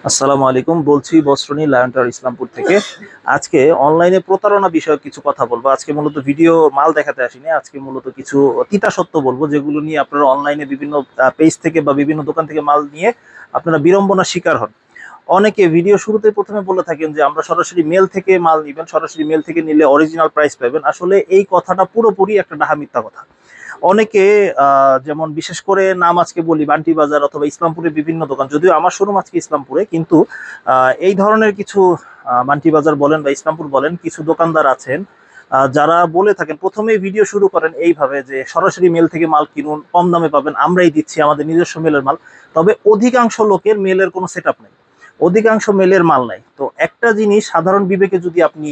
আসসালামু আলাইকুম, বলছি বস্ত্রনী লায়ন টাওয়ার ইসলামপুর থেকে। আজকে অনলাইনে প্রতারণা বিষয়ক কিছু কথা বলবো। আজকে মূলত ভিডিও মাল দেখাতে আসিনি, আজকে মূলত কিছু তিতা সত্য বলবো, যেগুলো নিয়ে আপনারা অনলাইনে বিভিন্ন পেজ থেকে বা বিভিন্ন দোকান থেকে মাল নিয়ে আপনারা বিড়ম্বনার শিকার হন। অনেকে ভিডিও শুরুতে প্রথমে বলে থাকেন যে আমরা সরাসরি মেল থেকে মাল নিবেন, সরাসরি মেল থেকে নিলে অরিজিনাল প্রাইস পাবেন। আসলে এই কথাটা পুরোপুরি একটা ডাহা মিথ্যা কথা। অনেকে যেমন বিশেষ করে নাম আজকে বলি বান্টি বাজার অথবা ইসলামপুরের বিভিন্ন দোকান, যদিও আমার শোরুম আজকে ইসলামপুরে, কিন্তু এই ধরনের কিছু বান্টি বাজার বলেন বা ইসলামপুর বলেন, কিছু দোকানদার আছেন যারা বলে থাকেন, প্রথমেই ভিডিও শুরু করেন এইভাবে যে সরাসরি মেল থেকে মাল কিনুন, কম দামে পাবেন, আমরাই দিচ্ছি, আমাদের নিজস্ব মেলের মাল। তবে অধিকাংশ লোকের মেলের কোনো সেট আপ নেই, অধিকাংশ মেলের মাল নাই। তো একটা জিনিস সাধারণ বিবেকে যদি আপনি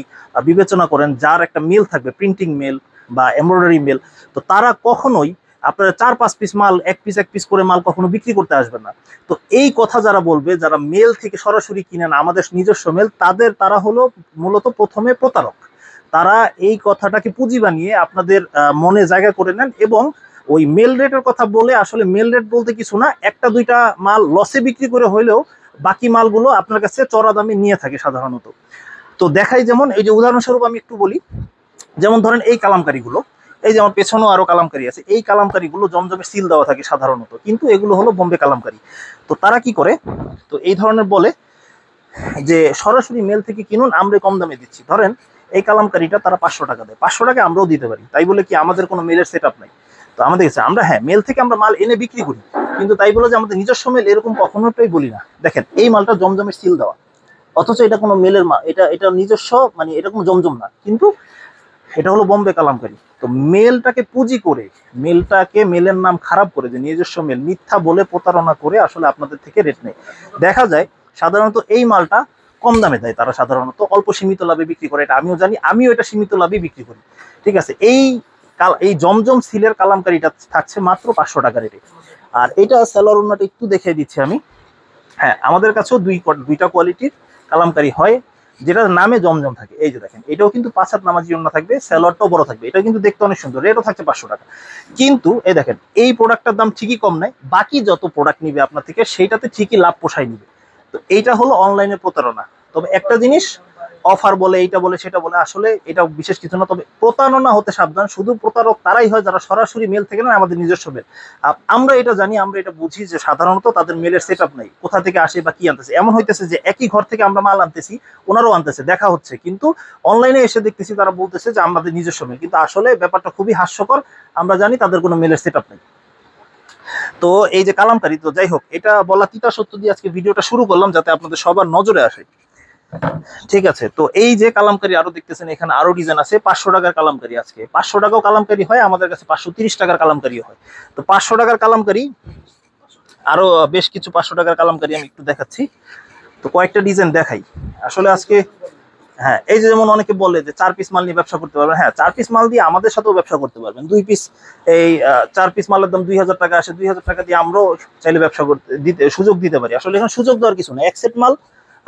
বিবেচনা করেন, যার একটা মেল থাকবে, প্রিন্টিং মেল বা এমব্রয়ডারি মেল, তো তারা কখনোই আপনারা 4-5 পিস মাল এক পিস করে মাল কখনো বিক্রি করতে আসবেন না। তো এই কথা যারা বলবে, যারা মেল থেকে সরাসরি কিনেন আমাদের নিজস্ব মেল, তারা হলো মূলত প্রথমে প্রতারক। তারা এই কথাটাকে পুঁজি বানিয়ে আপনাদের মনে জায়গা করে নেন, এবং ওই মেল রেটের কথা বলে, আসলে মেল রেট বলতে কিছু না, একটা দুইটা মাল লসে বিক্রি করে হইলেও বাকি মালগুলো আপনার কাছে চড়া দামে নিয়ে থাকে সাধারণত। তো দেখাই, যেমন এই যে উদাহরণস্বরূপ আমি একটু বলি, যেমন ধরেন এই কালামকারীগুলো, এই যে আমার পেছনেও আরো কালামকারী আছে, এই কালামকারীগুলো জমজমে সিল দেওয়া থাকে সাধারণত, কিন্তু এগুলো হলো বোম্বে কালামকারী। তো তারা কি করে, তো এই ধরনের বলে যে সরাসরি মেল থেকে কিনুন, আমরা কম দামে দিচ্ছি। ধরেন এই কালামকারীটা তারা 500 টাকা দেয়, 500 টাকা আমরাও দিতে পারি, তাই বলে কি আমাদের কোনো মেলের সেট আপ নাই? তো আমাদের কাছে আমরা, হ্যাঁ, মেল থেকে আমরা মাল এনে বিক্রি করি, কিন্তু তাই বলে যে আমাদের নিজস্ব মেল, এরকম কখনোটাই বলি না। দেখেন এই মালটা জমজমের সিল দেওয়া, অথচ এটা কোনো মেলের মাল, এটা নিজস্ব, মানে এটা কোনো জমজম না, কিন্তু এটা হলো বোম্বে কালামকারী। তো মেলটাকে পুঁজি করে, মেলের নাম খারাপ করে, যে নিজস্ব মেল, মিথ্যা বলে প্রতারণা করে আসলে আপনাদের থেকে রেট নেই। দেখা যায় সাধারণত এই মালটা কম দামে দেয়, তারা সাধারণত অল্প সীমিত লাভে বিক্রি করে, এটা আমিও জানি, আমিও এটা সীমিত লাভে বিক্রি করি। ঠিক আছে, এই জমজম সিলের কালামকারীটা থাকছে মাত্র 500 টাকা রেটে। আর এটা সালোয়ার ওড়নাটা একটু দেখিয়ে দিচ্ছি আমি। হ্যাঁ, আমাদের কাছেও দুইটা কোয়ালিটির কালামকারী হয়, যেটার নামে জমজম থাকে। এই যে দেখেন, এটাও কিন্তু 5 হাত নামাজি ওড়না থাকবে, স্যালোয়ারটাও বড় থাকবে, এটা কিন্তু দেখতে অনেক সুন্দর, রেটও থাকছে 500 টাকা। কিন্তু এই দেখেন, এই প্রোডাক্টটার দাম ঠিকই কম নাই, বাকি যত প্রোডাক্ট নিবে আপনার থেকে সেইটাতে ঠিকই লাভ পোষায় নিবে। তো এইটা হলো অনলাইনে প্রতারণা। তবে একটা জিনিস, অফার বলে, এইটা বলে, সেটা বলে, আসলে এটা বিশেষ কিছু না। তবে প্রতারণা হতে সাবধান, শুধু প্রতারক তারাই হয় যারা সরাসরি মেল থেকে না, আমাদের নিজস্ব মেল। আমরা এটা জানি, আমরা এটা বুঝি যে সাধারণত তাদের মেলের সেট আপ নাই, কোথা থেকে আসে বা কি আনতেছে। এমন হইতেছে যে একই ঘর থেকে আমরা মাল আনতেছি, ওনারাও আনতেছে, দেখা হচ্ছে, কিন্তু অনলাইনে এসে দেখতেছি তারা বলতেছে যে আমাদের নিজস্ব মেল, কিন্তু আসলে ব্যাপারটা খুবই হাস্যকর। আমরা জানি তাদের কোনো মেলের সেট আপ নেই। তো এই যে কালামকারী, তো যাই হোক, এটা বলা তিতা সত্য দিয়ে আজকে ভিডিওটা শুরু করলাম, যাতে আপনাদের সবার নজরে আসে। ঠিক আছে, তো এই যে কালামকারী আরো দেখতেছেন, এখানে আরো ডিজাইন আছে। 500 টাকার কালামকারী, আজকে 500 টাকাও কালামকারী হয় আমাদের কাছে, 530 টাকার কালামকারী হয়। তো 500 টাকার কালামকারী আরো বেশ কিছু, 500 টাকার কালামকারী আমি একটু দেখাচ্ছি। তো কয়েকটা ডিজাইন দেখাই আসলে আজকে। হ্যাঁ, এই যে যেমন অনেকে বলে যে 4 পিস মাল নিয়ে ব্যবসা করতে পারবেন, হ্যাঁ, 4 পিস মাল দিয়ে আমাদের সাথেও ব্যবসা করতে পারবেন। 2 পিস, এই 4 পিস মালের দাম 2000 টাকা আসে, 2000 টাকা দিয়ে আমরাও চাইলে ব্যবসা করতে সুযোগ দিতে পারি। আসলে এখানে সুযোগ দেওয়ার কিছু না, এক সেট মাল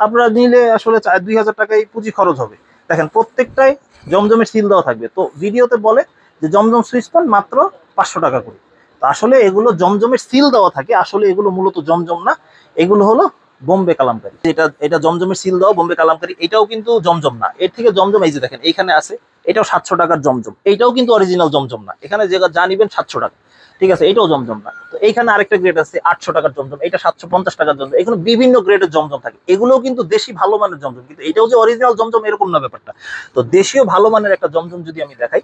আপনারা নিলে আসলে 2000 টাকায় পুঁজি খরচ হবে। দেখেন প্রত্যেকটাই জমজমের সিল দেওয়া থাকবে। তো ভিডিওতে বলে যে জমজম সুইচ পান মাত্র 500 টাকা করে। তো আসলে এগুলো জমজমের সিল দেওয়া থাকে, আসলে এগুলো মূলত জমজম না, এগুলো হলো বোম্বে কালামকারী। এটা জমজমের সিল দাও বোম্বে কালামকারী, এটাও কিন্তু জমজম না, এর থেকে জমজম এই যে দেখেন এইখানে আছে, এটাও 700 টাকার জমজম, এইটাও কিন্তু অরিজিনাল জমজম না, এখানে যে যা নিবেন 700 টাকা। ঠিক আছে, এটাও জমজম না। তো এইখানে আরেকটা গ্রেড আছে 800 টাকার জমজম, এটা 750 টাকার জমজম, এখানে বিভিন্ন গ্রেডের জমজম থাকে, এগুলোও কিন্তু দেশি ভালো মানের জমজম, কিন্তু এটাও যে অরিজিনাল জমজম এরকম না ব্যাপারটা। তো দেশীয় ভালো মানের একটা জমজম যদি আমি দেখাই,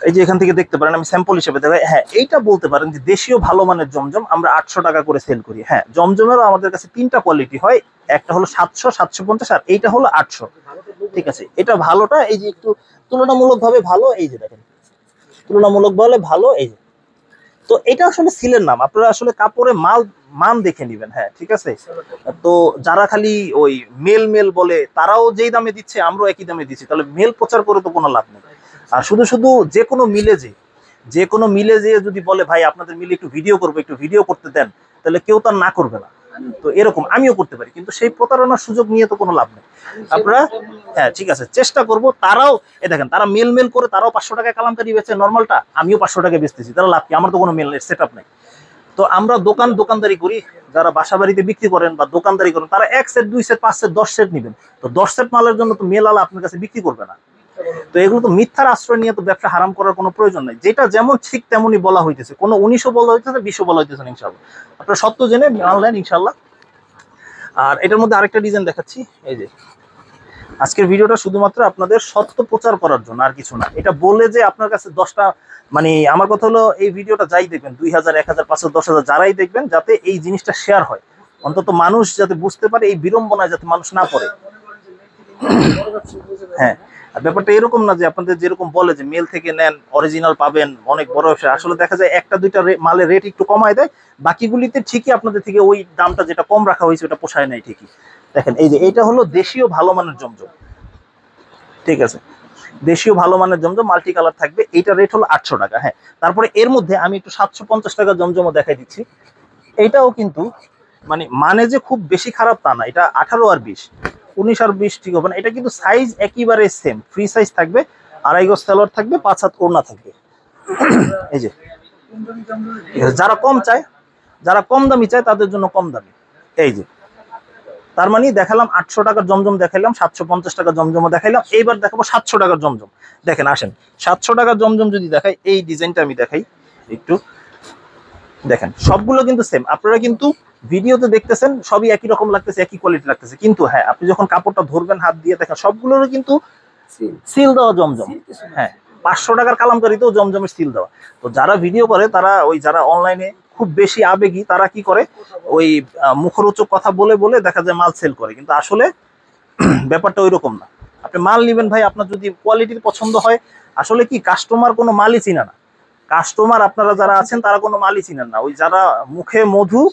এই যে এখান থেকে দেখতে পারেন, আমি স্যাম্পল হিসেবে দেখাই। হ্যাঁ, এইটা বলতে পারেন যে দেশীয় ভালো মানের জমজম আমরা 800 টাকা করে সেল করি। হ্যাঁ, জমজমেরও আমাদের কাছে 3টা কোয়ালিটি হয়, একটা হলো 700, 750, আর এইটা হলো 800। ঠিক আছে, এটা ভালোটা, এই যে একটু তুলনামূলক ভাবে ভালো, এই যে দেখেন, তুলনামূলক ভাবে ভালো, এই যে। তো এটা আসলে সিলের নাম, আপনারা আসলে কাপড়ে মান দেখে নিবেন। হ্যাঁ, ঠিক আছে। তো যারা খালি ওই মেল মেল বলে, তারাও যেই দামে দিচ্ছে আমরাও একই দামে দিচ্ছি, তাহলে মেল প্রচার করে তো কোনো লাভ নেই। আর শুধু শুধু যে কোনো মিলে যে যদি বলে ভাই আপনাদের মিলে একটু ভিডিও করবো, একটু ভিডিও করতে দেন, তাহলে কেউ তার না করবে না। তো এরকম আমিও করতে পারি, কিন্তু সেই প্রতারণার সুযোগ নিয়ে তো কোনো লাভ নেই। আপনারা, হ্যাঁ, ঠিক আছে, চেষ্টা করব। তারাও দেখেন, তারা মেল করে তারাও 500 টাকায় কালামকারী বেচে নর্মালটা, আমিও 500 টাকায় বেচতেছি, তারা লাভ কি? আমার তো কোনো মেল সেট আপ নাই। তো তো আমরা দোকানদারি করি, যারা বাসা বাড়িতে বিক্রি করেন বা দোকানদারি করেন তারা 1 সেট 2 সেট 5 সেট 10 সেট নেবেন। তো 10 সেট মালের জন্য তো মেল আলা আপনার কাছে বিক্রি করবে না। তো এগুলো তো মিথ্যার আশ্রয় নিয়ে তো ব্যবসা হারাম করার কোনো প্রয়োজন নাই। যেটা যেমন ঠিক তেমনই বলা হইতেছে, কোনো 19ও বলা হইতেছে 20ও বলা হইতেছে না ইনশাআল্লাহ। আপনারা সত্য জেনে অনলাইন ইনশাআল্লাহ। আর এটার মধ্যে আরেকটা ডিজাইন দেখাচ্ছি, এই যে আজকের ভিডিওটা শুধুমাত্র আপনাদের সত্য প্রচার করার জন্য, আর কিছু না। এটা বলে যে আপনার কাছে 10টা, মানে আমার কথা হলো এই ভিডিওটা যাই দেখবেন 2000 1000 500 10,000 যারাই দেখবেন, যাতে এই জিনিসটা শেয়ার হয়, অন্তত মানুষ যাতে বুঝতে পারে, এই বিড়ম্বনায় যাতে মানুষ না পড়ে। হ্যাঁ, আর ব্যাপারটা এরকম না যে আপনাদের যেরকম বলে যে মেল থেকে নেন অরিজিনাল পাবেন অনেক বড় ব্যবসা, আসলে দেখা যায় একটা দুইটা মালের রেট একটু কমায় দেয়, বাকিগুলিতে ঠিকই আপনাদের থেকে ওই দামটা যেটা কম রাখা হয়েছে ওটা পোষায় নাই ঠিকই। দেখেন এই যে এটা হলো দেশীয় ভালো মানের জমজম, ঠিক আছে, দেশীয় ভালো মানের জমজম মাল্টি কালার থাকবে, এইটা রেট হলো 800 টাকা। হ্যাঁ, তারপরে এর মধ্যে আমি একটু 750 টাকা জমজমও দেখাই দিচ্ছি। এইটাও কিন্তু মানে যে খুব বেশি খারাপ তা না, এটা 18 আর 20, 19 আর 20 ঠিক হবে না। এটা কিন্তু সাইজ একেবারে সেম, ফ্রি সাইজ থাকবে, 2.5 গজ সালোয়ার থাকবে, 5 হাত ওড়না থাকবে। এই যে যারা কম চায়, যারা কম দামি চায় তাদের জন্য কম দামি। এই যে তার মানে দেখালাম 800 টাকার জমজম দেখাইলাম, 750 টাকার জমজমও দেখাইলাম, এইবার দেখাবো 700 টাকার জমজম। দেখেন আসেন 700 টাকার জমজম যদি দেখাই, এই ডিজাইনটা আমি দেখাই একটু, দেখেন সবগুলো কিন্তু সেম, আপনারা কিন্তু ভিডিওতে দেখতেছেন সবই একই রকম লাগতেছে, একই কোয়ালিটি লাগতেছে, কিন্তু হ্যাঁ আপনি যখন কাপড়টা ধরবেন হাত দিয়ে দেখেন সবগুলোরও কিন্তু সিল দেওয়া জমজম। হ্যাঁ, 500 টাকার কালামকারীতেও জমজমের সিল দেওয়া। তো যারা ভিডিও করে তারা ওই যারা অনলাইনে খুব বেশি আবেগী তারা কি করে, ওই মুখরোচক কথা বলে বলে দেখা যায় মাল সেল করে, কিন্তু আসলে ব্যাপারটা ওই রকম না। আপনি মাল নেবেন ভাই, আপনার যদি কোয়ালিটির পছন্দ হয়, আসলে কি কাস্টমার কোনো মালই চিনে না, কাস্টমার আপনারা যারা আছেন তারা কোনো মালই চিনেন না, ওই যারা মুখে মধু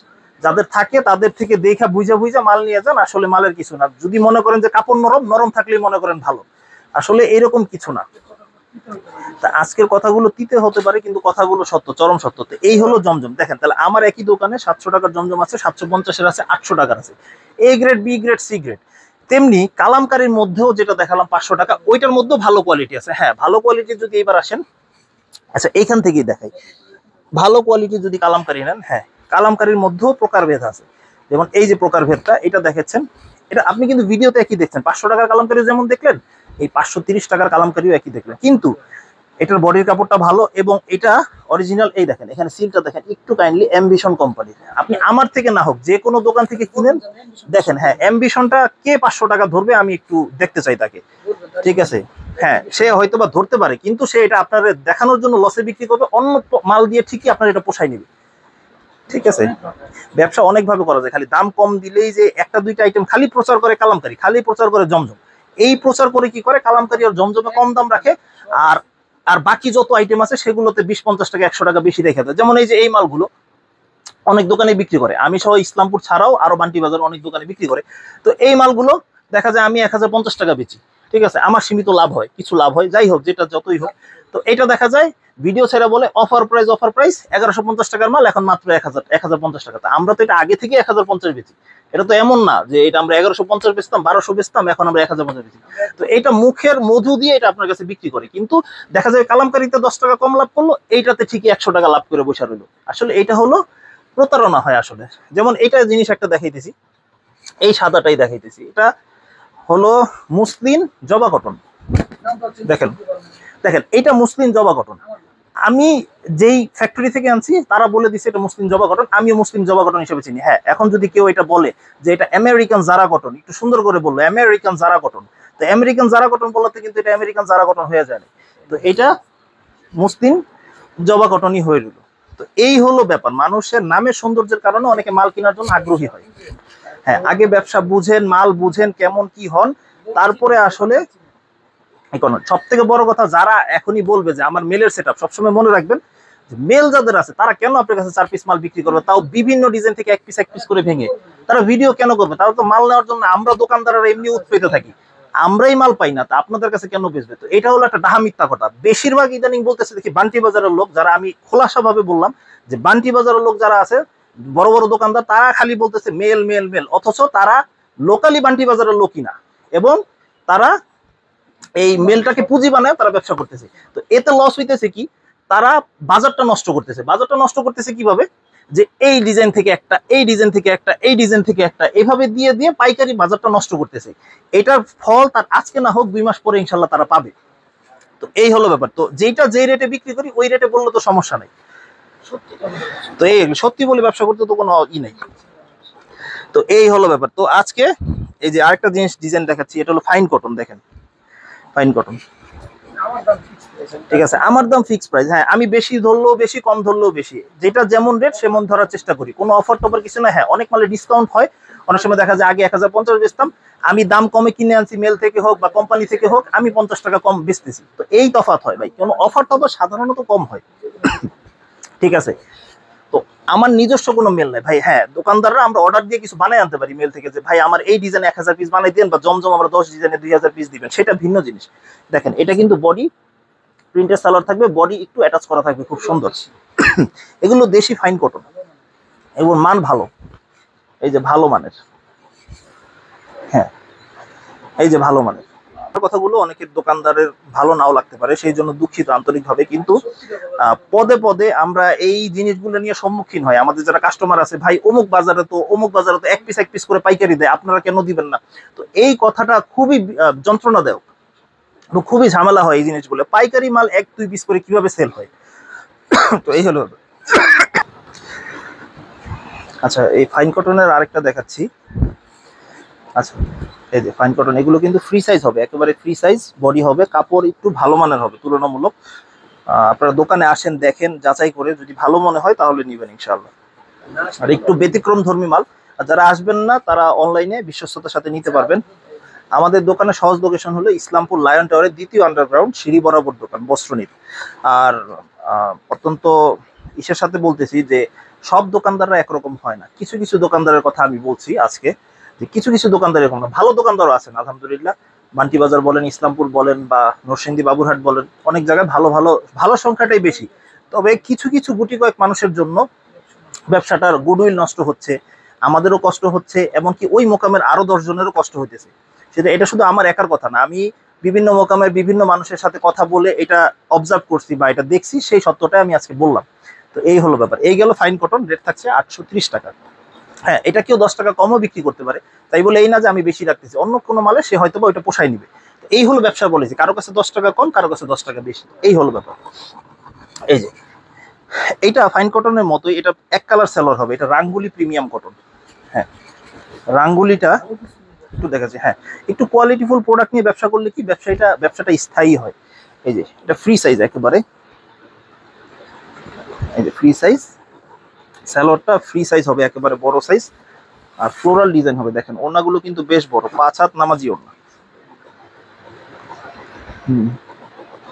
যাদের থাকে তাদের থেকে দেখা বুঝা বুঝা মাল নিয়ে যান, আসলে মালের কিছু না। যদি মনে করেন যে কাপড় নরম নরম থাকলেই মনে করেন ভালো, আসলে এরকম কিছু না। তা আজকের কথাগুলো তিতে হতে পারে কিন্তু কথাগুলো সত্য, চরম সত্য। তো এই হলো জমজম। দেখেন তাহলে আমার একই দোকানে 700 টাকার জমজম আছে, 750-এর আছে, 800 টাকার আছে, A grade B grade C grade. তেমনি কালামকারীর মধ্যেও যেটা দেখালাম 500 টাকা, ওইটার মধ্যেও ভালো কোয়ালিটি আছে। হ্যাঁ, ভালো কোয়ালিটি যদি এবার আসেন, আচ্ছা এইখান থেকেই দেখাই, ভালো কোয়ালিটি যদি কালামকারী নেন, হ্যাঁ কালামকারীর মধ্যেও প্রকারভেদ আছে। যেমন এই যে প্রকারভেদটা এটা দেখেছেন, এটা আপনি কিন্তু ভিডিওতে একই দেখছেন, 500 টাকার কালামকারী যেমন দেখলেন, এই 530 টাকার কালামকারীও একই দেখলেন, কিন্তু এটার বডির কাপড়টা ভালো এবং এটা অরিজিনাল। এই দেখেন এখানে সিলটা দেখেন একটু কাইন্ডলি, অ্যাম্বিশন কোম্পানি। আপনি আমার থেকে না হোক যে কোনো দোকান থেকে কিনেন, দেখেন হ্যাঁ অ্যাম্বিশনটা কে 500 টাকা ধরবে আমি একটু দেখতে চাই তাকে, ঠিক আছে। হ্যাঁ, সে হয়তো বা ধরতে পারে, কিন্তু সে এটা আপনার দেখানোর জন্য লসে বিক্রি করবে, অন্য মাল দিয়ে ঠিকই আপনার এটা পোষায় নেবে, ঠিক আছে। ব্যবসা অনেকভাবে করা যায়, খালি দাম কম দিলেই যে একটা দুইটা আইটেম খালি প্রচার করে কালামকারী, খালি প্রচার করে জমজম, এই প্রচার করে কি করে কালামকারী আর জমজমে কম দাম রাখে, আর আর বাকি যত আইটেম আছে সেগুলোতে 20-50 টাকা 100 টাকা বেশি রেখে দেয়। যেমন এই যে এই মালগুলো অনেক দোকানে বিক্রি করে, আমি সহ ইসলামপুর ছাড়াও আরো বান্টি বাজার অনেক দোকানে বিক্রি করে। তো এই মালগুলো দেখা যায় আমি 1050 টাকা বেচি, ঠিক আছে, আমার সীমিত লাভ হয়, কিছু লাভ হয়, যাই হোক যেটা যতই হোক। তো এটা দেখা যায় ভিডিও ছেড়ে বলে অফার প্রাইস 1150 টাকার মাল এখন মাত্র 1050 টাকা। আমরা তো এটা আগে থেকে 1050 বেচি, এটা তো এমন না যে এটা আমরা 1150 বেচতাম 1200 বেচতাম এখন আমরা 1050 বেচি। তো এটা মুখের মধু দিয়ে এটা আপনার কাছে বিক্রি করে, কিন্তু দেখা যায় কালামকারীতে 10 টাকা কম লাভ করলো, এইটাতে ঠিকই 100 টাকা লাভ করে বসে রইলো। আসলে এটা হলো প্রতারণা হয় আসলে। যেমন এইটা জিনিস একটা দেখাইতেছি, এই সাদাটাই দেখাইতেছি, এটা হলো মুসলিম জবা কটন। দেখেন দেখেন এটা মুসলিম জবা কটন, আমি যেই ফ্যাক্টরি থেকে আনছি তারা বলে দিচ্ছে এটা মুসলিম জবা কটন, আমিও মুসলিম জবা কটন হিসেবে চিনি। হ্যাঁ, এখন যদি কেউ এটা বলে যে এটা আমেরিকান জারা কটন, একটু সুন্দর করে বললো আমেরিকান জারা কটন, তো আমেরিকান জারা কটন বলাতে কিন্তু এটা আমেরিকান জারা কটন হয়ে যায় না, তো এটা মুসলিম জবা কটনই হয়ে রইল। তো এই হলো ব্যাপার, মানুষের নামের সৌন্দর্যের কারণে অনেকে মাল কেনার জন্য আগ্রহী হয়। হ্যাঁ, আগে ব্যবসা বুঝেন, মাল বুঝেন কেমন কি হন, তারপরে আসলে সব থেকে বড় কথা, যারা এখনই বলবে যে আমার মেলের সেটআপ, সবসময় মনে রাখবেন মেল যাদের আছে তারা কেন আপনার কাছে 4 পিস মাল বিক্রি করবে, তাও বিভিন্ন ডিজাইন থেকে এক পিস করে ভেঙে, তারা ভিডিও কেন করবে? তারা তো মাল নেওয়ার জন্য, আমরা দোকানদাররা এমনি উৎপেতে থাকি, আমরাই মাল পাই না, তা আপনাদের কাছে কেন বেচবে? তো এটা হলো একটা ডাহা মিথ্যা কথা। বেশিরভাগ ইদানিং বলতেছে দেখি বান্টি বাজারের লোক, যারা আমি খোলাসা ভাবে বললাম যে বান্টি বাজারের লোক যারা আছে বড় বড় দোকানদার, তারা খালি বলতেছে মেল মেল মেল, অথচ তারা লোকালি বান্টি বাজারের লোকই না, এবং তারা এই মেলটাকে পুঁজি বানায় তারা ব্যবসা করতেছে। তো এতে লস হইতেছে কি, তারা বাজারটা নষ্ট করতেছে। বাজারটা নষ্ট করতেছে কিভাবে? যে এই ডিজাইন থেকে একটা, এই ডিজাইন থেকে একটা, এই ডিজাইন থেকে একটা, এভাবে দিয়ে দিয়ে পাইকারি বাজারটা নষ্ট করতেছে। এটার ফল তার আজকে না হোক 2 মাস পরে ইনশাল্লাহ তারা পাবে। তো এই হলো ব্যাপার। তো যেটা যে রেটে বিক্রি করি ওই রেটে বললে তো সমস্যা নাই। তো এই সত্যি বলে ব্যবসা করতে তো কোনো ই নাই। তো এই হলো ব্যাপার। তো আজকে এই যে আরেকটা জিনিস ডিজাইন দেখাচ্ছি, এটা হলো ফাইন কটন। দেখেন ফাইন কটন, ঠিক আছে, আমার দাম ফিক্স প্রাইস। হ্যাঁ, আমি বেশি ধরলেও বেশি, কম ধরলেও বেশি, যেটা যেমন রেট সেমন ধরার চেষ্টা করি। কোনো অফার টফার কিছু না। হ্যাঁ, অনেক মালে ডিসকাউন্ট হয়, অনেক সময় দেখা যায় আগে 1050 বেচতাম, আমি দাম কমে কিনে আনছি, মেল থেকে হোক বা কোম্পানি থেকে হোক, আমি 50 টাকা কম বেচতেছি। তো এই তফাৎ হয় ভাই, কোনো অফার টফার সাধারণত কম হয়, ঠিক আছে। তো আমার নিজস্ব কোনো মেল নাই ভাই। হ্যাঁ, দোকানদাররা আমরা অর্ডার দিয়ে কিছু বানাই আনতে পারি মেল থেকে, যে ভাই আমার এই ডিজাইন 1000 পিস বানাই দেন, বা জমজম আমরা 10 ডিজাইনে 2000 পিস দিবেন, সেটা ভিন্ন জিনিস। দেখেন এটা কিন্তু বডি প্রিন্টের সালোয়ার থাকবে, বডি একটু অ্যাটাচ করা থাকবে, খুব সুন্দর। এগুলো দেশি ফাইন কটন, এগুলোর মান ভালো, এই যে ভালো মানের। হ্যাঁ, এই যে ভালো মানের। কথাগুলো অনেকের দোকানদারের ভালো নাও লাগতে পারে, সেই জন্য দুঃখিত আন্তরিকভাবে। কিন্তু পদে পদে আমরা এই জিনিসগুলো নিয়ে সম্মুখীন হয়। আমাদের যারা কাস্টমার আছে, ভাই অমুক বাজারে তো এক পিস করে পাইকারি দেয়, আপনারা কেন দিবেন না? তো এই কথাটা খুবই যন্ত্রণাদায়ক, খুবই ঝামেলা হয় এই জিনিসগুলো। পাইকারি মাল 1-2 পিস করে কিভাবে সেল হয়? তো এই হলো। আচ্ছা, এই ফাইন কটনের আরেকটা দেখাচ্ছি। আচ্ছা, এই যে ফাইন কটন, এগুলো কিন্তু ফ্রি সাইজ হবে, একেবারে ফ্রি সাইজ বডি হবে, কাপড় একটু ভালো মানের হবে তুলনামূলক। আপনারা দোকানে আসেন, দেখেন, যাচাই করে যদি ভালো মনে হয় তাহলে নিবেন ইনশাআল্লাহ। আর একটু ব্যতিক্রম ধর্মী মাল, আর যারা আসবেন না তারা অনলাইনে বিশ্বস্ততার সাথে নিতে পারবেন। আমাদের দোকানে সহজ লোকেশন হলো ইসলামপুর লায়ন টাওয়ারের 2য় আন্ডারগ্রাউন্ড সিঁড়ি বরাবর দোকান, বস্ত্রনীর। আর অত্যন্ত ইসের সাথে বলতেছি যে সব দোকানদাররা একরকম হয় না। কিছু কিছু দোকানদারের কথা আমি বলছি আজকে, যে কিছু কিছু দোকানদার এরকম না, ভালো দোকানদারও আছেন আলহামদুলিল্লাহ। মান্টি বাজার বলেন, ইসলামপুর বলেন, বা নরসিংদী বাবুরহাট বলেন, অনেক জায়গায় ভালো ভালো ভালো সংখ্যাটাই বেশি। তবে কিছু কিছু গুটি কয়েক মানুষের জন্য ব্যবসাটার গুডউইল নষ্ট হচ্ছে, আমাদেরও কষ্ট হচ্ছে, এমনকি ওই মোকামের আরো 10 জনেরও কষ্ট হইতেছে। সেটা এটা শুধু আমার একার কথা না, আমি বিভিন্ন মোকামের বিভিন্ন মানুষের সাথে কথা বলে এটা অবজার্ভ করছি বা এটা দেখছি, সেই সত্যটাই আমি আজকে বললাম। তো এই হলো ব্যাপার। এই গেল ফাইন কটন, রেট থাকছে 830 টাকা। হ্যাঁ, এটা কেউ 10 টাকা কমও বিক্রি করতে পারে, তাই বলে এই না যে আমি বেশি রাখতেছি। অন্য কোনো মালে সে হয়তো বা ওইটা পোষায় নিবে। এই হলো ব্যবসা বলেছি, কারো কাছে 10 টাকা কম, কারো কাছে 10 টাকা বেশি, এই হলো ব্যাপার। এই যে এইটা ফাইন কটনের মতোই, এটা এক কালার সেলর হবে, এটা রাঙ্গুলি প্রিমিয়াম কটন। হ্যাঁ, রাঙ্গুলিটা একটু দেখাচ্ছি। হ্যাঁ, একটু কোয়ালিটিফুল প্রোডাক্ট নিয়ে ব্যবসা করলে কি ব্যবসাটা স্থায়ী হয়। এই যে এটা ফ্রি সাইজ একেবারে, এই যে ফ্রি সাইজ, স্যালোয়ারটা ফ্রি সাইজ হবে, একেবারে বড় সাইজ। আর ফ্লোরাল ডিজাইন হবে। দেখেন ওড়নাগুলো কিন্তু বেশ বড়, 5 হাত নামাজি ওড়না।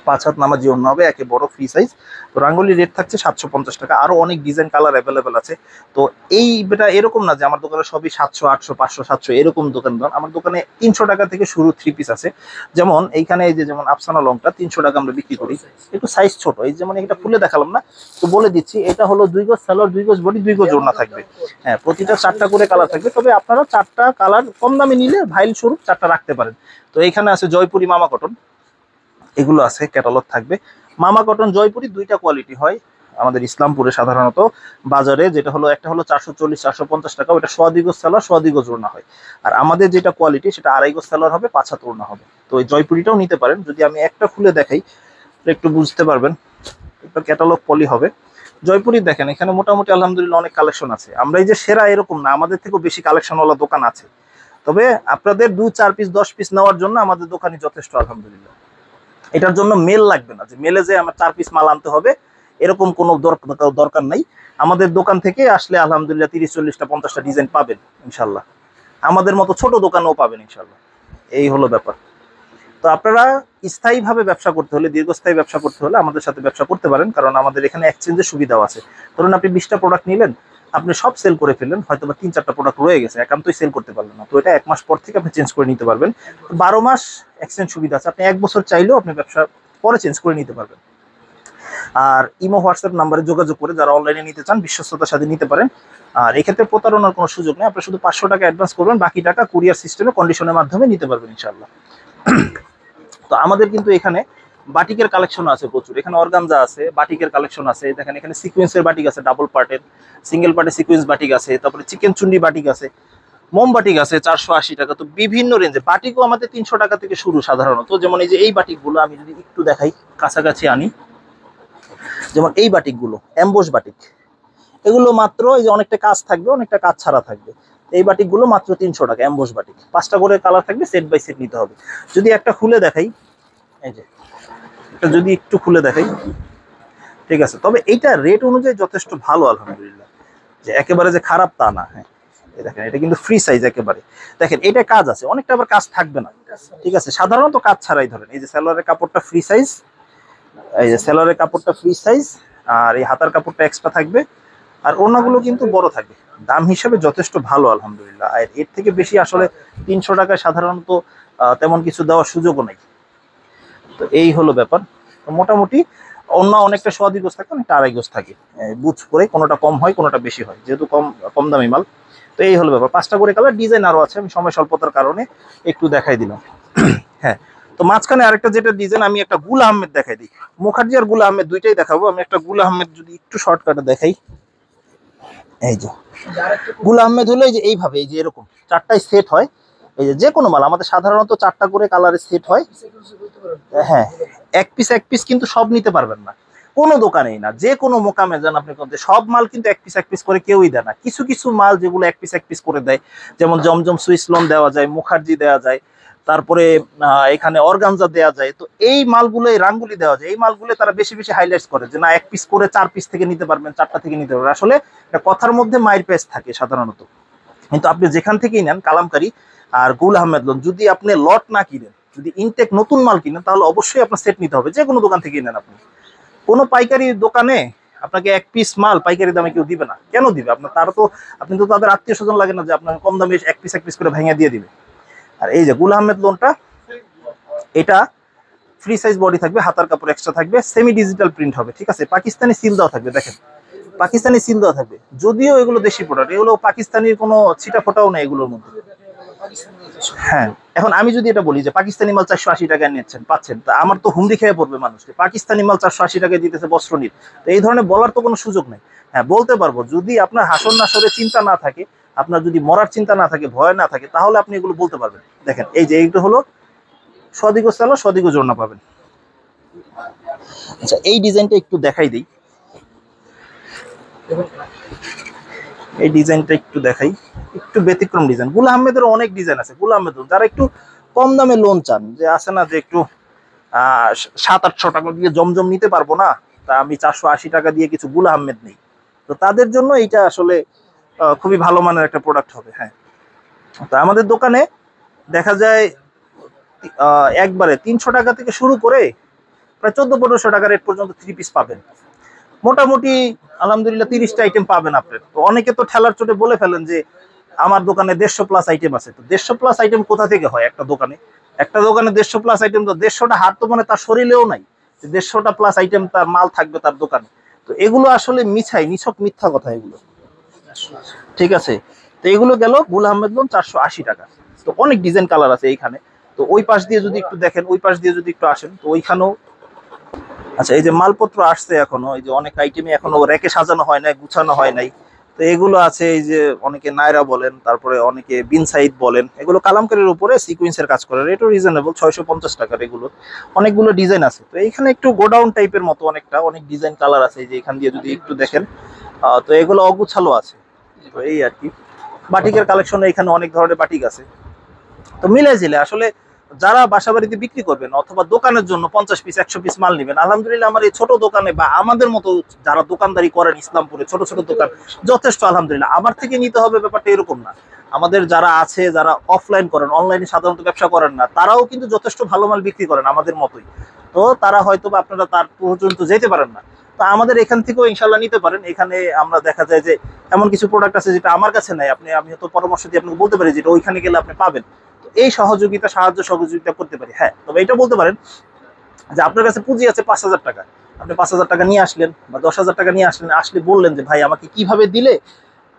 5 হাত নামাজি ওড়না হবে, একে বড় ফ্রি সাইজ। তো রাঙ্গুলি রেট থাকছে 750 টাকা। আরো অনেক ডিজাইন কালার অ্যাভেলেবেল আছে। তো এই বেটা এরকম না যে আমার দোকানে সবই 700, 800, 500, 700 এরকম দোকান। আমার দোকানে 300 টাকা থেকে শুরু 3 পিস আছে। যেমন এইখানে এই যে যেমন আফসানা লংটা 300 টাকা আমরা বিক্রি করি, একটু সাইজ ছোট। এই যেমন এটা খুলে দেখালাম না, তো বলে দিচ্ছি, এটা হলো 2 গজ সালোয়ার, 2 গজ বডি, 2 গজ ওড়না থাকবে। হ্যাঁ, প্রতিটা 4টা করে কালার থাকবে। তবে আপনারা 4টা কালার কম দামে নিলে ভাইল স্বরূপ 4টা রাখতে পারেন। তো এইখানে আছে জয়পুরি মামা কটন, এগুলো আছে, ক্যাটালগ থাকবে। মামা কটন জয়পুরি 2টা কোয়ালিটি হয় আমাদের ইসলামপুরে সাধারণত বাজারে, যেটা হলো একটা হলো 440, 450 টাকা, ওটা 1.25 গজ সালোয়ার, 1.25 গজ ওড়না হয়। আর আমাদের যেটা কোয়ালিটি সেটা 2.5 গজ সালোয়ার হবে, 5 হাত ওড়না হবে। তো এই জয়পুরিটাও নিতে পারেন। যদি আমি একটা খুলে দেখাই একটু বুঝতে পারবেন, একটা ক্যাটালগ পলি হবে। জয়পুরি দেখেন এখানে মোটামুটি আলহামদুলিল্লাহ অনেক কালেকশন আছে। আমরা এই যে সেরা এরকম না, আমাদের থেকেও বেশি কালেকশনওয়ালা দোকান আছে। তবে আপনাদের 2-4 পিস 10 পিস নেওয়ার জন্য আমাদের দোকানই যথেষ্ট আলহামদুলিল্লাহ। এটার জন্য মেল লাগবে না, যে মেলে যে আমার 4 পিস মাল আনতে হবে এরকম কোনো দরকার নাই। আমাদের দোকান থেকে আসলে আলহামদুলিল্লাহ 30, 40টা 50টা ডিজাইন পাবেন ইনশাল্লাহ। আমাদের মতো ছোট দোকানেও পাবেন ইনশাল্লাহ। এই হলো ব্যাপার। তো আপনারা স্থায়ীভাবে ব্যবসা করতে হলে, দীর্ঘস্থায়ী ব্যবসা করতে হলে আমাদের সাথে ব্যবসা করতে পারেন, কারণ আমাদের এখানে এক্সচেঞ্জের সুবিধাও আছে। ধরুন আপনি 20টা প্রোডাক্ট নিলেন, আপনি সব সেল করে ফেললেন, হয়তো বা 3-4টা প্রোডাক্ট রয়ে গেছে, একান্তই সেল করতে পারলেন না, তো এটা 1 মাস পর থেকে আপনি চেঞ্জ করে নিতে পারবেন। 12 মাস এক্সচেঞ্জ সুবিধা আছে, আপনি 1 বছর চাইলেও আপনি ব্যবসা পরে চেঞ্জ করে নিতে পারবেন। আর ইমো হোয়াটসঅ্যাপ নাম্বারে যোগাযোগ করে যারা অনলাইনে নিতে চান বিশ্বস্ততার সাথে নিতে পারেন। আর এক্ষেত্রে প্রতারণার কোনো সুযোগ নেই, আপনি শুধু 500 টাকা অ্যাডভান্স করবেন, বাকি টাকা কুরিয়ার সিস্টেমে কন্ডিশনের মাধ্যমে নিতে পারবেন ইনশাআল্লাহ। তো আমাদের কিন্তু এখানে বাটিকের কালেকশন আছে প্রচুর, এখানে অর্গানজা আছে, বাটিকের কালেকশন আছে, দেখেন এখানে সিকোয়েন্সের বাটিক আছে, ডাবল পার্টের, সিঙ্গেল পার্টের সিকোয়েন্স বাটিক আছে, তারপরে চিকেন চুন্ডি বাটিক আছে, মোম বাটিক আছে 480 টাকা। তো বিভিন্ন রেঞ্জে বাটিকও আমাদের 300 টাকা থেকে শুরু সাধারণত। যেমন এই যে এই বাটিকগুলো আমি যদি একটু দেখাই, কাছাকাছি আনি, যেমন এই বাটিকগুলো এমবোস বাটিক, এগুলো মাত্র এই যে অনেকটা কাজ থাকবে, অনেকটা কাজ ছাড়া থাকবে, এই বাটিকগুলো মাত্র 300 টাকা এমবোস বাটিক। 5টা করে কালার থাকবে, সেট বাই সেট নিতে হবে। যদি একটা খুলে দেখাই, এই যে এটা যদি একটু খুলে দেখাই, ঠিক আছে, তবে এইটা রেট অনুযায়ী যথেষ্ট ভালো আলহামদুলিল্লাহ, যে একেবারে যে খারাপ তা না। হ্যাঁ, দেখেন এটা কিন্তু ফ্রি সাইজ একেবারে। দেখেন এটা কাজ আছে, অনেকটা আবার কাজ থাকবে না, ঠিক আছে, সাধারণত কাজ ছাড়াই ধরেন। এই যে সালোয়ারের কাপড়টা ফ্রি সাইজ, এই যে সালোয়ারের কাপড়টা ফ্রি সাইজ, আর এই হাতার কাপড়টা এক্সট্রা থাকবে, আর ওড়নাগুলো কিন্তু বড় থাকবে। দাম হিসাবে যথেষ্ট ভালো আলহামদুলিল্লাহ। আর এর থেকে বেশি আসলে 300 টাকায় সাধারণত তেমন কিছু দেওয়ার সুযোগও নেই। তো এই হলো ব্যাপার। তো মোটামুটি অন্য অনেকটা সোয়াদি গোছ থাকে, অনেকটা আড়াই গোছ থাকে, বুঝ করে কোনোটা কম হয় কোনোটা বেশি হয়, যেহেতু কম দামি মাল। তো এই হলো ব্যাপার। 5টা করে কালার, ডিজাইন আরো আছে, আমি সময় স্বল্পতার কারণে একটু দেখাই দিলাম। হ্যাঁ, তো মাঝখানে আরেকটা যেটা ডিজাইন, আমি একটা গুল আহমেদ দেখাই দিই, মুখার্জি আর গুল আহমেদ দুইটাই দেখাবো। আমি একটা গুল আহমেদ যদি একটু শর্টকাটে দেখাই, এই যে গুল আহমেদ হলো এই যে এইভাবে, এই যে এরকম 4টাই সেট হয়। এই যে কোনো মাল আমাদের সাধারণত 4টা করে কালারের সেট হয়। হ্যাঁ, এক পিস কিন্তু সব নিতে পারবেন না, কোনো দোকানেই না, যে কোনো মোকামে যান আপনি, সব মাল কিন্তু এক পিস করে কেউই দেয় না। কিছু কিছু মাল যেগুলো এক পিস করে দেয়, যেমন জমজম সুইস লোন দেওয়া যায়, মুখার্জি দেওয়া যায়, তারপরে এখানে অর্গানজা দেওয়া যায়। তো এই মালগুলো, এই রাঙ্গুলি দেওয়া যায়, এই মালগুলো তারা বেশি বেশি হাইলাইটস করে যে না, এক পিস করে 4 পিস থেকে নিতে পারবেন, 4টা থেকে নিতে পারবেন। আসলে কথার মধ্যে মায়ের পেস থাকে সাধারণত, কিন্তু আপনি যেখান থেকেই নেন, কালামকারী আর গুল আহমেদ লোন, যদি আপনি লট না কিনেন, যদি ইনটেক নতুন মাল কিনেন, তাহলে অবশ্যই আপনার সেট নিতে হবে, যে কোনো দোকান থেকেই নেন আপনি। কোনো পাইকারি দোকানে আপনাকে এক পিস মাল পাইকারি দামে কেউ দিবে না। কেন দিবে? আপনার তারা তো, আপনি তো তাদের আত্মীয় স্বজন লাগে না যে আপনার কম দামে এক পিস করে ভেঙে দিয়ে দিবে। আর এই যে গুল আহমেদ লোনটা, এটা ফ্রি সাইজ বডি থাকবে, হাতার কাপড় এক্সট্রা থাকবে, সেমি ডিজিটাল প্রিন্ট হবে, ঠিক আছে, পাকিস্তানি সিল দেওয়া থাকবে। দেখেন পাকিস্তানি সিল দেওয়া থাকবে, যদিও এগুলো দেশি প্রোডাক্ট, এগুলো পাকিস্তানির কোনো ছিটা ফোটাও নেই এগুলোর মধ্যে। হ্যাঁ, এখন আমি যদি এটা বলি যে পাকিস্তানি মাল 480 টাকায় নিচ্ছেন, পাচ্ছেন, তা আমার তো হুমড়ি খেয়ে পড়বে মানুষকে, পাকিস্তানি মাল 480 টাকায় দিতেছে বস্ত্রনীল। তো এই ধরনের বলার তো কোনো সুযোগ নেই। হ্যাঁ, বলতে পারবো, যদি আপনার হাসর নাসরের চিন্তা না থাকে, আপনার যদি মরার চিন্তা না থাকে, ভয় না থাকে, তাহলে আপনি এগুলো বলতে পারবেন। দেখেন এই যে এইটা হলো সদিগো সালো, সদিগো জোড়না পাবেন। আচ্ছা, এই ডিজাইনটা একটু দেখাই দিই, এই ডিজাইনটা একটু দেখাই, একটু ব্যতিক্রম ডিজাইন। গুল আহমেদের অনেক ডিজাইন আছে। গুল আহমেদ যারা একটু কম দামে লোন চান, যে আছে না যে একটু 700-800 টাকা দিয়ে জমজম নিতে পারবো না, তা আমি 480 টাকা দিয়ে কিছু গুল আহমেদ নেই, তো তাদের জন্য এইটা আসলে খুবই ভালো মানের একটা প্রোডাক্ট হবে। হ্যাঁ, তো আমাদের দোকানে দেখা যায় একবারে 300 টাকা থেকে শুরু করে প্রায় 1400-1500 টাকা রেট পর্যন্ত 3 পিস পাবেন। মোটামুটি আলহামদুলিল্লাহ 30টা আইটেম পাবেন আপনার। তো অনেকে তো ঠেলার চোটে বলে ফেলেন যে আমার দোকানে 150+ আইটেম আছে। তো 150+ আইটেম কোথা থেকে হয় একটা দোকানে? একটা দোকানে 150+ আইটেম, তো 150টা হাত তো মানে তার শরীরেও নাই, 150টা+ আইটেম তার মাল থাকবে তার দোকানে। তো এগুলো আসলে নিছক মিথ্যা কথা এগুলো, ঠিক আছে। তো এগুলো গেল গুল আহমেদ লোন 480 টাকা। তো অনেক ডিজাইন কালার আছে এইখানে। তো ওই পাশ দিয়ে যদি একটু দেখেন, ওই পাশ দিয়ে যদি একটু আসেন, তো ওইখানেও আচ্ছা, এই যে মালপত্র আসছে এখনো, এই যে অনেক আইটেমই এখনো রেকে সাজানো হয় নাই, গুছানো হয় নাই। তো এগুলো আছে, এই যে অনেকে নায়রা বলেন, তারপরে অনেকে বিন সাইদ বলেন, এগুলো কালামকারীর উপরে সিকুয়েন্সের কাজ করে, রেটও রিজনেবল 650 টাকার। এগুলো অনেকগুলো ডিজাইন আছে। তো এইখানে একটু গোডাউন টাইপের মতো অনেক ডিজাইন কালার আছে, এই যে এখান দিয়ে যদি একটু দেখেন, তো এগুলো অগুছালো আছে। তো এই আর কি, বাটিকের কালেকশনে এখানে অনেক ধরনের বাটিক আছে। তো মিলে জিলে আসলে যারা বাসা বাড়িতে বিক্রি করবেন অথবা দোকানের জন্য 50 পিস 100 পিস মাল নেবেন, আলহামদুলিল্লাহ আমার এই ছোট দোকানে বা আমাদের মতো যারা দোকানদারি করেন ইসলামপুরে ছোট ছোট দোকান, যথেষ্ট আলহামদুলিল্লাহ। আমার থেকে নিতে হবে ব্যাপারটা এরকম না। আমাদের যারা আছে, যারা অফলাইন করেন, অনলাইনে সাধারণত ব্যবসা করেন না, তারাও কিন্তু যথেষ্ট ভালো মাল বিক্রি করেন আমাদের মতোই। তো তারা হয়তো বা আপনারা তার পর্যন্ত যেতে পারেন না, তো আমাদের এখান থেকেও ইনশাল্লাহ নিতে পারেন। এখানে আমরা দেখা যায় যে এমন কিছু প্রোডাক্ট আছে যেটা আমার কাছে নাই, আমি হয়তো পরামর্শ দিয়ে আপনাকে বলতে পারি যেটা ওইখানে গেলে আপনি পাবেন। এই সাহায্য সহযোগিতা করতে পারি। হ্যাঁ, তবে এটা বলতে পারেন যে আপনার কাছে পুঁজি আছে 5000 টাকা, আপনি 5000 টাকা নিয়ে আসলেন বা 10,000 টাকা নিয়ে আসলেন, আসলে বললেন যে ভাই আমাকে কিভাবে দিলে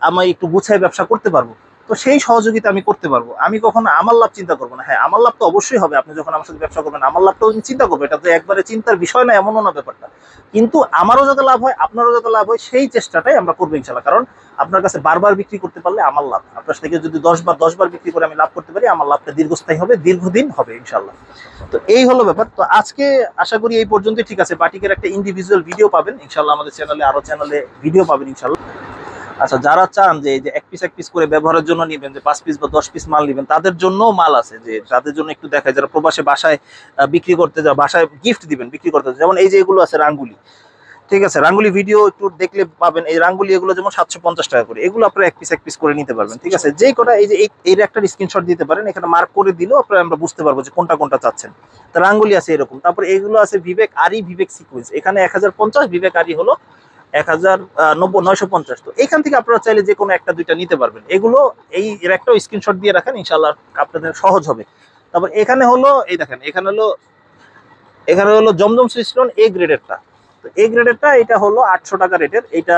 আমি একটু গুছায় ব্যবসা করতে পারবো, তো সেই সহযোগিতা আমি করতে পারবো। আমি কখনো আমার লাভ চিন্তা করবো না। হ্যাঁ, আমার লাভ তো অবশ্যই হবে, আপনি যখন আমার সাথে ব্যবসা করবেন আমার লাভটাও আমি চিন্তা করবো, এটা তো একবারে চিন্তার বিষয় না, এমনও না ব্যাপারটা। কিন্তু আমারও যাতে লাভ হয়, আপনারও যাতে লাভ হয়, সেই চেষ্টাটাই আমরা করবো ইনশাল্লাহ। কারণ আপনার কাছে বারবার বিক্রি করতে পারলে আমার লাভ, আপনার থেকে যদি 10 বার বিক্রি করে আমি লাভ করতে পারি, আমার লাভটা দীর্ঘস্থায়ী হবে, দীর্ঘদিন হবে ইনশাল্লাহ। তো এই হলো ব্যাপার। তো আজকে আশা করি এই পর্যন্তই ঠিক আছে। বাটিকের একটা ইন্ডিভিজুয়াল ভিডিও পাবেন ইনশাল্লাহ আমাদের চ্যানেলে, আরো চ্যানেলে ভিডিও পাবেন ইনশাল্লাহ। আচ্ছা, যারা চান যে এই যে এক পিস করে ব্যবহারের জন্য নেবেন, যে 5 পিস বা 10 পিস মাল নেবেন, তাদের জন্য মাল আছে। যে তাদের জন্য একটু দেখায়, যারা প্রবাসে বাসায় বিক্রি করতে যাও, বাসায় গিফট দিবেন বিক্রি করতে, যেমন এই যে এগুলো আছে রাঙ্গুলি, ঠিক আছে, রাঙ্গুলি ভিডিও একটু দেখলে পাবেন। এই রাঙ্গুলি এগুলো যেমন 750 টাকা করে, এগুলো আপনারা এক পিস করে নিতে পারবেন, ঠিক আছে। যে কটা এই যে এর একটা স্ক্রিনশট দিতে পারেন, এখানে মার্ক করে দিলেও আপনারা আমরা বুঝতে পারবো যে কোনটা চাচ্ছেন। তো রাঙ্গুলি আছে এরকম। তারপর এগুলো আছে বিবেক আরি, বিবেক সিকুয়েন্স, এখানে 1050, বিবেক আরি হলো 950। তো এখান থেকে আপনারা চাইলে যে কোনো একটা দুইটা নিতে পারবেন। এগুলো এর একটা স্ক্রিনশট দিয়ে রাখেন, ইনশাআল্লাহ আপনাদের সহজ হবে। তারপর এখানে হলো এই দেখেন, এখানে হলো জমজম সুইসলন এ গ্রেডেরটা। তো এ গ্রেডেরটা এটা হলো 800 টাকা রেটের। এটা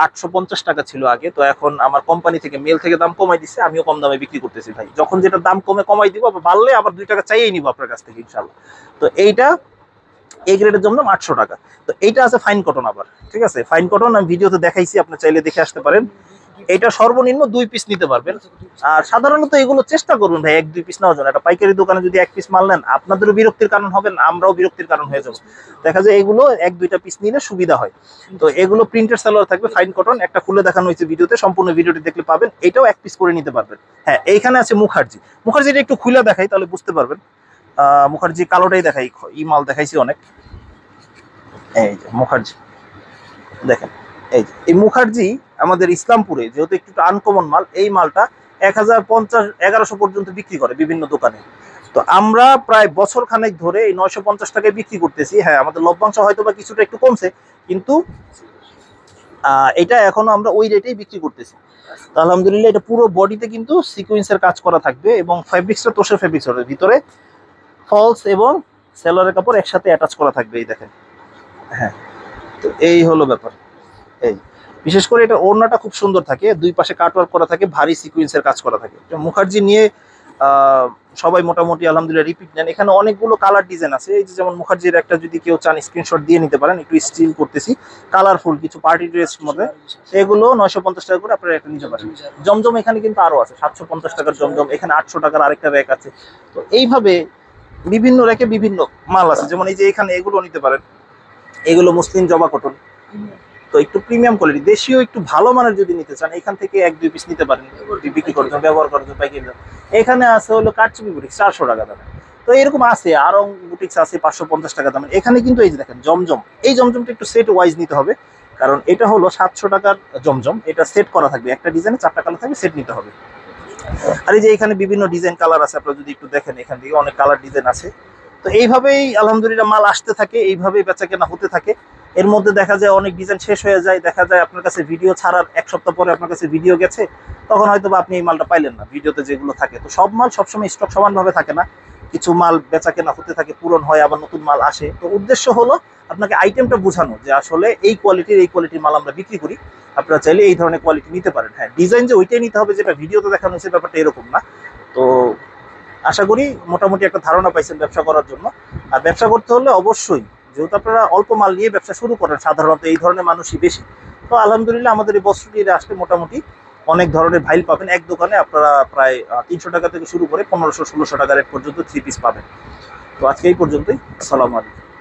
850 টাকা ছিল আগে। তো এখন আমার কোম্পানি থেকে, মেল থেকে দাম কমাই দিচ্ছে, আমিও কম দামে বিক্রি করতেছি ভাই। যখন যেটা দাম কমাই দিব, আবার বাড়লে আবার 2 টাকা চাইয়েই নিব আপনার কাছ থেকে ইনশাআল্লাহ। তো এইটা এ গ্রেডের জন্য 800 টাকা। তো এইটা আছে ফাইন কটন আবার, ঠিক আছে, ফাইন কটন আমি ভিডিওতে দেখাইছি, আপনি চাইলে দেখে আসতে পারেন। এটা সর্বনিম্ন 2 পিস নিতে পারবেন। আর সাধারণত এগুলো চেষ্টা করবেন ভাই 1-2 পিস নেওয়ার জন্য। একটা পাইকারি দোকানে যদি 1 পিস মাল নেন, আপনাদেরও বিরক্তির কারণ হবেন, আমরাও বিরক্তির কারণ হয়ে যাবো। দেখা যায় এগুলো 1-2টা পিস নিলে সুবিধা হয়। তো এগুলো প্রিন্টেড সালোয়ার থাকবে, ফাইন কটন, একটা খুলে দেখানো হয়েছে ভিডিওতে, সম্পূর্ণ ভিডিওটি দেখলে পাবেন। এটাও 1 পিস করে নিতে পারবেন। হ্যাঁ, এইখানে আছে মুখার্জিটা একটু খুলে দেখাই, তাহলে বুঝতে পারবেন। মুখার্জি কালোটাই দেখাই, মাল দেখাইছি অনেক। এই যে মুখার্জি দেখেন, এই মুখার্জি আমাদের ইসলামপুরে যেহেতু একটু আনকমন মাল, এই মালটা 1050-1100 পর্যন্ত বিক্রি করে বিভিন্ন দোকানে। তো আমরা প্রায় বছর খানেক ধরে এই 950 টাকায় বিক্রি করতেছি। হ্যাঁ, আমাদের লভ্যাংশ হয়তো বা কিছুটা একটু কমছে, কিন্তু এটা এখনো আমরা ওই রেটেই বিক্রি করতেছি। তো আলহামদুলিল্লাহ, এটা পুরো বডিতে কিন্তু সিকোয়েন্সের কাজ করা থাকবে, এবং ফেব্রিক্সটা তোষের ফেব্রিক্স হবে, ভিতরে ফলস এবং সেলরের কাপড় একসাথে অ্যাটাচ করা থাকবে, এই দেখেন। হ্যাঁ, তো এই হলো ব্যাপার। এই বিশেষ করে এটা ওড়নাটা খুব সুন্দর থাকে, 2 পাশে কাটওয়ার্ক করা থাকে, ভারী সিকোয়েন্সের কাজ করা থাকে। মুখার্জি নিয়ে সবাই মোটামুটি আলহামদুলিল্লাহ রিপিট নেন। এখানে অনেকগুলো কালার ডিজাইন আছে। এই যে যেমন মুখার্জির একটা যদি কেউ চান স্ক্রিনশট দিয়ে নিতে পারেন, একটু স্টিল করতেছি, কালারফুল কিছু পার্টি ড্রেস মধ্যে, এগুলো 950 টাকা করে আপনারা একটা নিতে পারেন। জমজম এখানে কিন্তু আরো আছে, 750 টাকার জমজম, এখানে 800 টাকার আরেকটা র্যাক আছে। তো এইভাবে বিভিন্ন র্যাকে বিভিন্ন মাল আছে। যেমন এই যে এখানে এগুলো নিতে পারেন, এগুলো মুসলিম জবা কটন, তো একটু প্রিমিয়াম কোয়ালিটি, দেশীয় একটু ভালো মানের যদি নিতে চান, এখান থেকে 1-2 পিস নিতে পারেন বিক্রি করার জন্য, ব্যবহার করার জন্য পাইকারি দাম। এখানে আছে হলো কারচুপি বুটিক্স 400 টাকা দামে। তো এরকম আছে আরো বুটিক্স আছে 550 টাকা দামে। এখানে কিন্তু এই যে দেখেন জমজম, এই জমজমটা একটু সেট ওয়াইজ নিতে হবে, কারণ এটা হলো 700 টাকার জমজম, এটা সেট করা থাকবে, একটা ডিজাইনে 4টা কালার থাকবে, সেট নিতে হবে। আর এই যে এখানে বিভিন্ন ডিজাইন কালার আছে, আপনারা যদি একটু দেখেন, এখান থেকে অনেক কালার ডিজাইন আছে। তো এইভাবেই আলহামদুলিল্লাহ মাল আসতে থাকে, এইভাবেই বেচা কেনা হতে থাকে। এর মধ্যে দেখা যায় অনেক ডিজাইন শেষ হয়ে যায়, দেখা যায় আপনার কাছে ভিডিও ছাড়ার 1 সপ্তাহ পরে আপনার কাছে ভিডিও গেছে, তখন হয়তো বা আপনি এই মালটা পাইলেন না ভিডিওতে যেগুলো থাকে। তো সব মাল সবসময় স্টক সমানভাবে থাকে না, কিছু মাল বেচা কেনা হতে থাকে, পূরণ হয়, আবার নতুন মাল আসে। তো উদ্দেশ্য হলো আপনাকে আইটেমটা বোঝানো যে আসলে এই কোয়ালিটির মাল আমরা বিক্রি করি, আপনারা চাইলে এই ধরনের কোয়ালিটি নিতে পারেন। হ্যাঁ, ডিজাইন যে ওইটাই নিতে হবে যেটা ভিডিওতে দেখানো হয়েছে, ব্যাপারটা এরকম না। তো আশা করি মোটামুটি একটা ধারণা পাইছেন ব্যবসা করার জন্য। আর ব্যবসা করতে হলে অবশ্যই, যেহেতু আপনারা অল্প মাল নিয়ে ব্যবসা শুরু করেন, সাধারণত এই ধরনের মানুষই বেশি, তো আলহামদুলিল্লাহ আমাদের এই বস্ত্রটি আসলে মোটামুটি অনেক ধরনের ভাইল পাবেন। এক দোকানে আপনারা প্রায় 300 টাকা থেকে শুরু করে 1500-1600 টাকা রেট পর্যন্ত 3 পিস পাবেন। তো আজকে এই পর্যন্তই। আসসালামু আলাইকুম।